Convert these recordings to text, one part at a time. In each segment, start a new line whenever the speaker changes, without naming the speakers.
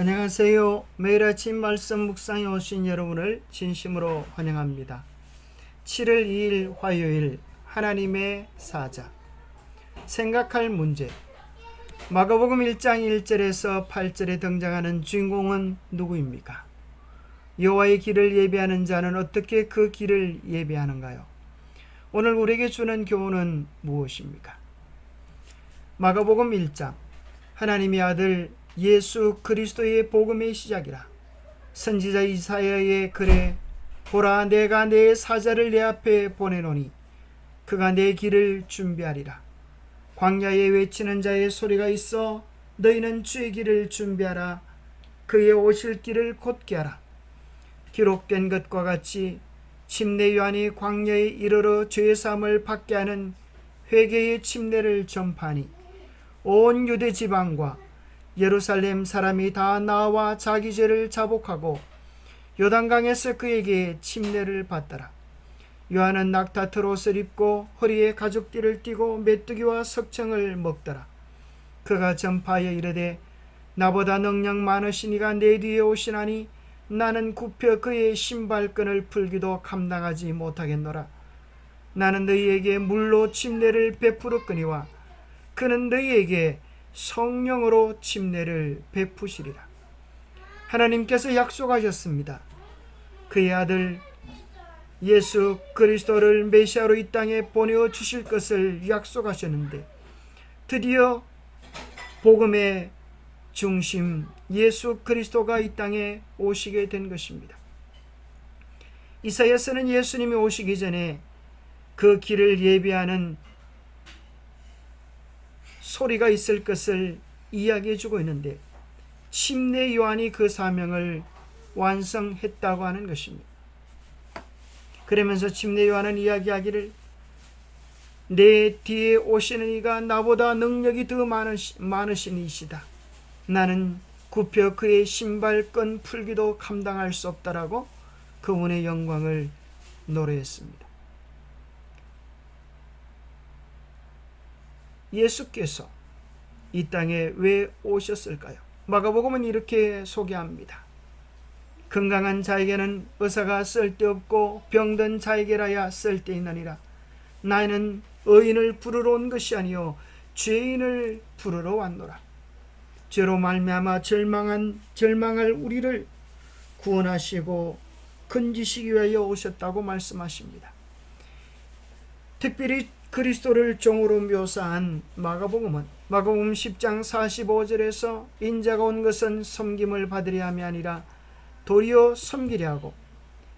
안녕하세요. 매일 아침 말씀 묵상에 오신 여러분을 진심으로 환영합니다. 7월 2일 화요일 하나님의 사자. 생각할 문제. 마가복음 1장 1절에서 8절에 등장하는 주인공은 누구입니까? 여호와의 길을 예비하는 자는 어떻게 그 길을 예비하는가요? 오늘 우리에게 주는 교훈은 무엇입니까? 마가복음 1장. 하나님의 아들 예수 그리스도의 복음의 시작이라. 선지자 이사야의 글에 보라 내가 내 사자를 내 앞에 보내노니 그가 내 길을 준비하리라. 광야에 외치는 자의 소리가 있어 너희는 주의 길을 준비하라. 그의 오실 길을 곧게 하라. 기록된 것과 같이 침례 요한이 광야에 이르러 죄 사함을 받게 하는 회개의 침례를 전파하니 온 유대 지방과 예루살렘 사람이 다 나와 자기 죄를 자복하고 요단강에서 그에게 침례를 받더라. 요한은 낙타털 옷을 입고 허리에 가죽띠를 띠고 메뚜기와 석청을 먹더라. 그가 전파하여 이르되 나보다 능력 많으신 이가 내 뒤에 오시나니 나는 굽혀 그의 신발끈을 풀기도 감당하지 못하겠노라. 나는 너희에게 물로 침례를 베풀었거니와 그는 너희에게 성령으로 침례를 베푸시리라. 하나님께서 약속하셨습니다. 그의 아들 예수 그리스도를 메시아로 이 땅에 보내어 주실 것을 약속하셨는데 드디어 복음의 중심 예수 그리스도가 이 땅에 오시게 된 것입니다. 이사야서는 예수님이 오시기 전에 그 길을 예비하는 소리가 있을 것을 이야기해 주고 있는데 침례 요한이 그 사명을 완성했다고 하는 것입니다. 그러면서 침례 요한은 이야기하기를 내 뒤에 오시는 이가 나보다 능력이 더 많으신 이시다. 나는 굽혀 그의 신발끈 풀기도 감당할 수 없다라고 그분의 영광을 노래했습니다. 예수께서 이 땅에 왜 오셨을까요? 마가복음은 이렇게 소개합니다. 건강한 자에게는 의사가 쓸데없고 병든 자에게라야 쓸데있느니라. 나는 의인을 부르러 온 것이 아니요 죄인을 부르러 왔노라. 죄로 말미암아 절망할 우리를 구원하시고 건지시기 위하여 오셨다고 말씀하십니다. 특별히 그리스도를 종으로 묘사한 마가복음은 마가복음 10장 45절에서 인자가 온 것은 섬김을 받으려 함이 아니라 도리어 섬기려 하고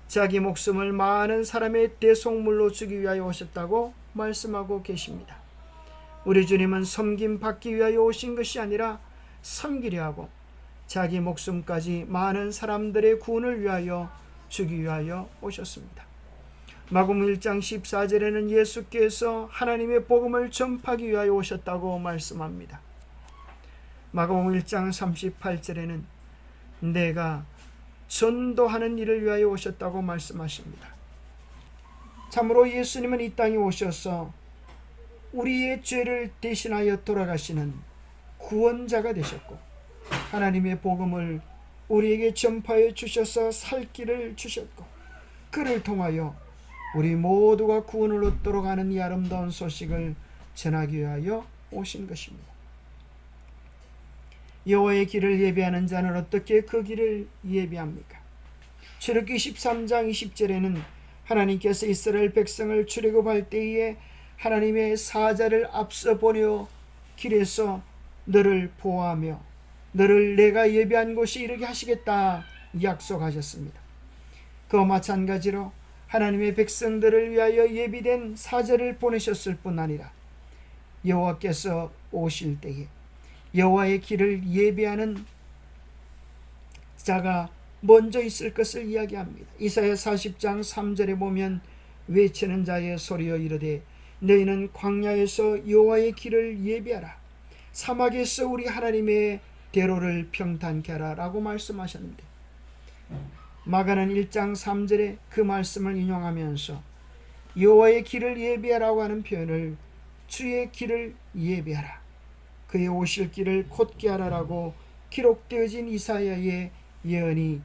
자기 목숨을 많은 사람의 대속물로 주기 위하여 오셨다고 말씀하고 계십니다. 우리 주님은 섬김 받기 위하여 오신 것이 아니라 섬기려 하고 자기 목숨까지 많은 사람들의 구원을 위하여 주기 위하여 오셨습니다. 마가복음 1장 14절에는 예수께서 하나님의 복음을 전파하기 위하여 오셨다고 말씀합니다. 마가복음 1장 38절에는 내가 전도하는 일을 위하여 오셨다고 말씀하십니다. 참으로 예수님은 이 땅에 오셔서 우리의 죄를 대신하여 돌아가시는 구원자가 되셨고 하나님의 복음을 우리에게 전파해 주셔서 살 길을 주셨고 그를 통하여 우리 모두가 구원을 얻도록 하는 이 아름다운 소식을 전하기 위하여 오신 것입니다. 여호와의 길을 예비하는 자는 어떻게 그 길을 예비합니까? 출애굽기 13장 20절에는 하나님께서 이스라엘 백성을 출애굽할 때에 하나님의 사자를 앞서 보내어 길에서 너를 보호하며 너를 내가 예비한 곳에 이르게 하시겠다 약속하셨습니다. 그와 마찬가지로 하나님의 백성들을 위하여 예비된 사자를 보내셨을 뿐 아니라 여호와께서 오실 때에 여호와의 길을 예비하는 자가 먼저 있을 것을 이야기합니다. 이사야 40장 3절에 보면 외치는 자의 소리여 이르되 너희는 광야에서 여호와의 길을 예비하라. 사막에서 우리 하나님의 대로를 평탄케 하라 라고 말씀하셨는데 마가는 1장 3절에 그 말씀을 인용하면서 여호와의 길을 예비하라고 하는 표현을 주의 길을 예비하라, 그의 오실 길을 곧게 하라라고 기록되어진 이사야의 예언이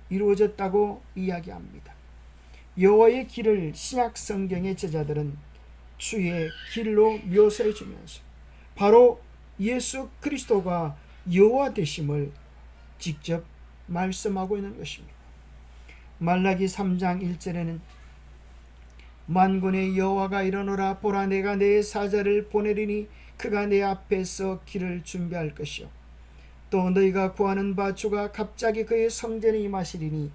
이루어졌다고 이야기합니다. 여호와의 길을 신약 성경의 제자들은 주의 길로 묘사해 주면서 바로 예수 그리스도가 여호와 되심을 직접 말씀하고 있는 것입니다. 말라기 3장 1절에는 만군의 여호와가 이르노라 보라 내가 내 사자를 보내리니 그가 내 앞에서 길을 준비할 것이요 또 너희가 구하는 바 주가 갑자기 그의 성전에 임하시리니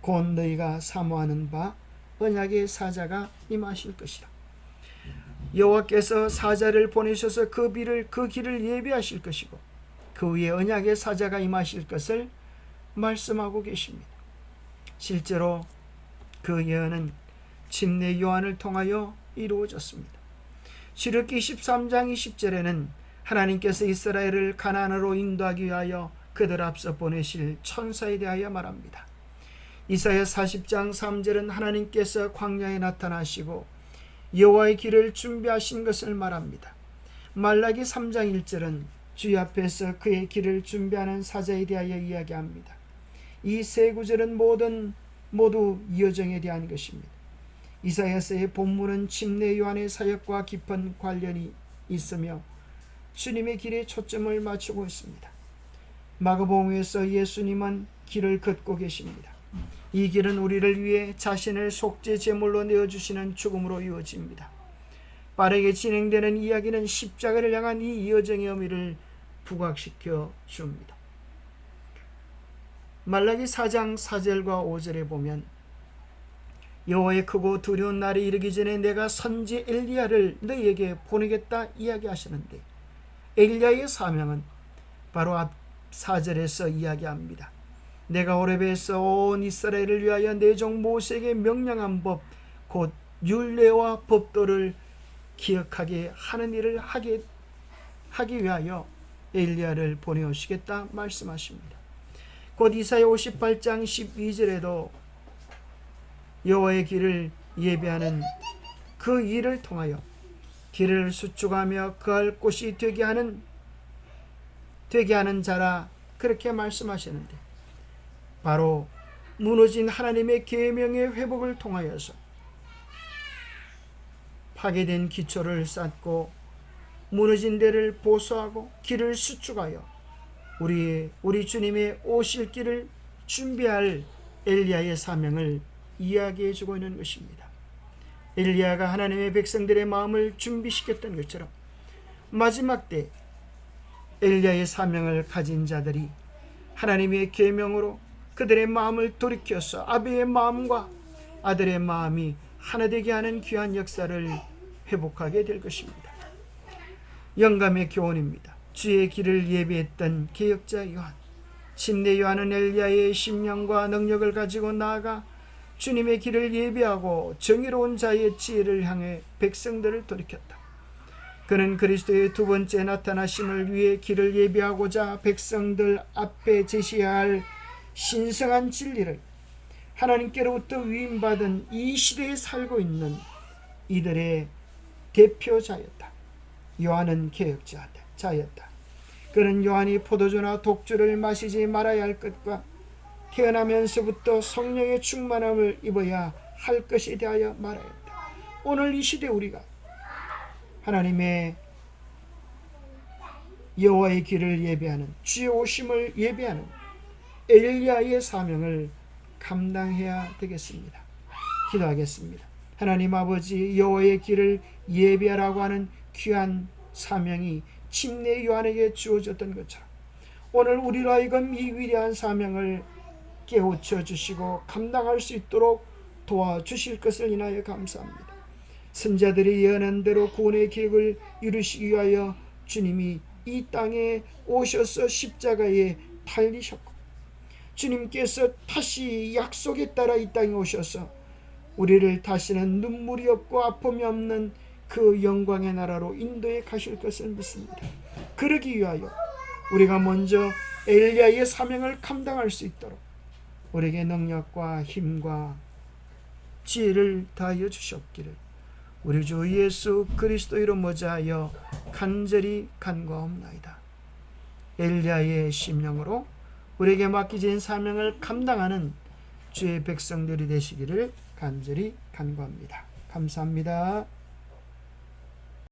곧 너희가 사모하는 바 언약의 사자가 임하실 것이라. 여호와께서 사자를 보내셔서 그 길을 예비하실 것이고 그 위에 언약의 사자가 임하실 것을 말씀하고 계십니다. 실제로 그 예언은 침례 요한을 통하여 이루어졌습니다. 출애굽기 13장 20절에는 하나님께서 이스라엘을 가나안으로 인도하기 위하여 그들 앞서 보내실 천사에 대하여 말합니다. 이사야 40장 3절은 하나님께서 광야에 나타나시고 여호와의 길을 준비하신 것을 말합니다. 말라기 3장 1절은 주의 앞에서 그의 길을 준비하는 사자에 대하여 이야기합니다. 이 세 구절은 모두 여정에 대한 것입니다. 이사야서의 본문은 침례 요한의 사역과 깊은 관련이 있으며 주님의 길에 초점을 맞추고 있습니다. 마가복음에서 예수님은 길을 걷고 계십니다. 이 길은 우리를 위해 자신을 속죄 제물로 내어주시는 죽음으로 이어집니다. 빠르게 진행되는 이야기는 십자가를 향한 이 여정의 의미를 부각시켜 줍니다. 말라기 4장 4절과 5절에 보면 여호와의 크고 두려운 날이 이르기 전에 내가 선지 엘리야를 너희에게 보내겠다 이야기하시는데 엘리야의 사명은 바로 앞 4절에서 이야기합니다. 내가 호렙에서 온 이스라엘을 위하여 내 종 모세에게 명령한 법 곧 율례와 법도를 기억하게 하는 일을 하기 위하여 엘리야를 보내오시겠다 말씀하십니다. 곧 이사야 58장 12절에도 여호와의 길을 예비하는 그 일을 통하여 길을 수축하며 거할 곳이 되게 하는 자라 그렇게 말씀하시는데 바로 무너진 하나님의 계명의 회복을 통하여서 파괴된 기초를 쌓고 무너진 데를 보수하고 길을 수축하여 우리 주님의 오실 길을 준비할 엘리야의 사명을 이야기해 주고 있는 것입니다. 엘리야가 하나님의 백성들의 마음을 준비시켰던 것처럼 마지막 때 엘리야의 사명을 가진 자들이 하나님의 계명으로 그들의 마음을 돌이켜서 아비의 마음과 아들의 마음이 하나 되게 하는 귀한 역사를 회복하게 될 것입니다. 영감의 교훈입니다. 주의 길을 예비했던 개혁자 요한, 침례 요한은 엘리야의 심령과 능력을 가지고 나아가 주님의 길을 예비하고 정의로운 자의 지혜를 향해 백성들을 돌이켰다. 그는 그리스도의 두 번째 나타나심을 위해 길을 예비하고자 백성들 앞에 제시해야 할 신성한 진리를 하나님께로부터 위임받은 이 시대에 살고 있는 이들의 대표자였다. 요한은 개혁자였다. 그는 요한이 포도주나 독주를 마시지 말아야 할 것과 태어나면서부터 성령의 충만함을 입어야 할 것에 대하여 말하였다. 오늘 이 시대 우리가 하나님의 여호와의 길을 예배하는 주의 오심을 예배하는 엘리야의 사명을 감당해야 되겠습니다. 기도하겠습니다. 하나님 아버지, 여호와의 길을 예배하라고 하는 귀한 사명이 침례 요한에게 주어졌던 것처럼 오늘 우리로 하여금 이 위대한 사명을 깨우쳐 주시고 감당할 수 있도록 도와주실 것을 인하여 감사합니다. 선자들이 예언한 대로 구원의 계획을 이루시기 위하여 주님이 이 땅에 오셔서 십자가에 달리셨고 주님께서 다시 약속에 따라 이 땅에 오셔서 우리를 다시는 눈물이 없고 아픔이 없는 그 영광의 나라로 인도해 가실 것을 믿습니다. 그러기 위하여 우리가 먼저 엘리야의 사명을 감당할 수 있도록 우리에게 능력과 힘과 지혜를 다하여 주셨기를 우리 주 예수 그리스도 이름 모자하여 간절히 간구하옵나이다. 엘리야의 심령으로 우리에게 맡기진 사명을 감당하는 주의 백성들이 되시기를 간절히 간구합니다. 감사합니다.